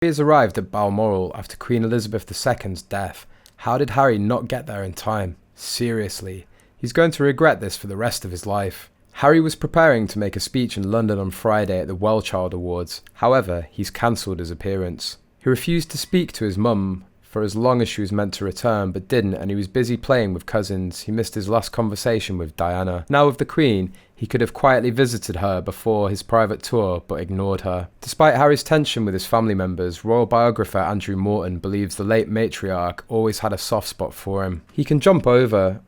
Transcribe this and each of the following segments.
Harry has arrived at Balmoral after Queen Elizabeth II's death. How did Harry not get there in time? Seriously. He's going to regret this for the rest of his life. Harry was preparing to make a speech in London on Friday at the WellChild Awards. However, he's cancelled his appearance. He refused to speak to his mum for as long as she was meant to return, but didn't, and he was busy playing with cousins. He missed his last conversation with Diana. Now with the Queen, he could have quietly visited her before his private tour, but ignored her. Despite Harry's tension with his family members, royal biographer Andrew Morton believes the late matriarch always had a soft spot for him. He can jump over.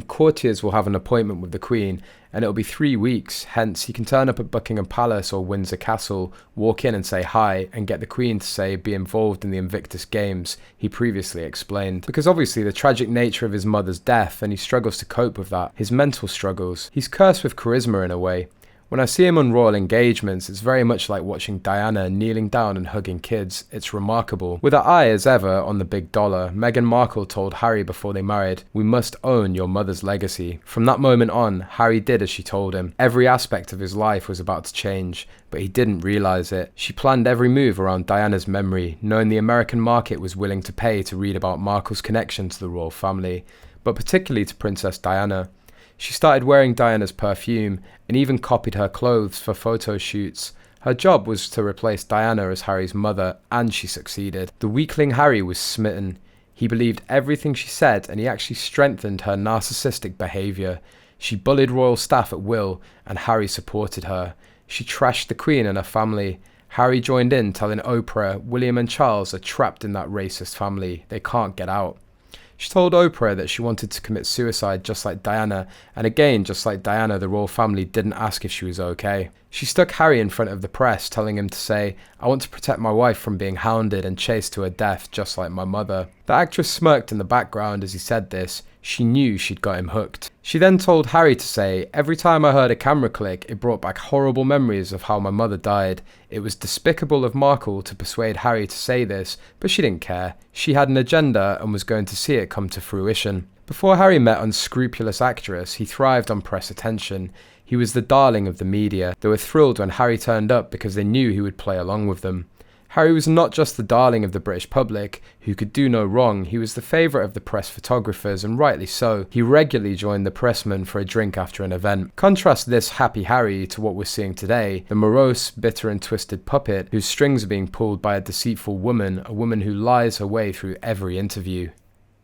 Courtiers will have an appointment with the Queen, and it'll be 3 weeks, hence he can turn up at Buckingham Palace or Windsor Castle, walk in and say hi, and get the Queen to say be involved in the Invictus Games, he previously explained. Because obviously the tragic nature of his mother's death, and he struggles to cope with that, his mental struggles. He's cursed with charisma in a way. When I see him on royal engagements, it's very much like watching Diana kneeling down and hugging kids. It's remarkable. With her eye as ever on the big dollar, Meghan Markle told Harry before they married, "We must own your mother's legacy." From that moment on, Harry did as she told him. Every aspect of his life was about to change, but he didn't realise it. She planned every move around Diana's memory, knowing the American market was willing to pay to read about Markle's connection to the royal family, but particularly to Princess Diana. She started wearing Diana's perfume and even copied her clothes for photo shoots. Her job was to replace Diana as Harry's mother, and she succeeded. The weakling Harry was smitten. He believed everything she said, and he actually strengthened her narcissistic behaviour. She bullied royal staff at will, and Harry supported her. She trashed the Queen and her family. Harry joined in, telling Oprah, William and Charles are trapped in that racist family. They can't get out. She told Oprah that she wanted to commit suicide just like Diana, and again, just like Diana, the royal family didn't ask if she was okay. She stuck Harry in front of the press, telling him to say, "I want to protect my wife from being hounded and chased to her death, just like my mother." The actress smirked in the background as he said this. She knew she'd got him hooked. She then told Harry to say, "Every time I heard a camera click, it brought back horrible memories of how my mother died." It was despicable of Markle to persuade Harry to say this, but she didn't care. She had an agenda and was going to see it come to fruition. Before Harry met unscrupulous actress, he thrived on press attention. He was the darling of the media. They were thrilled when Harry turned up because they knew he would play along with them. Harry was not just the darling of the British public, who could do no wrong, he was the favourite of the press photographers, and rightly so. He regularly joined the pressmen for a drink after an event. Contrast this happy Harry to what we're seeing today, the morose, bitter and twisted puppet whose strings are being pulled by a deceitful woman, a woman who lies her way through every interview.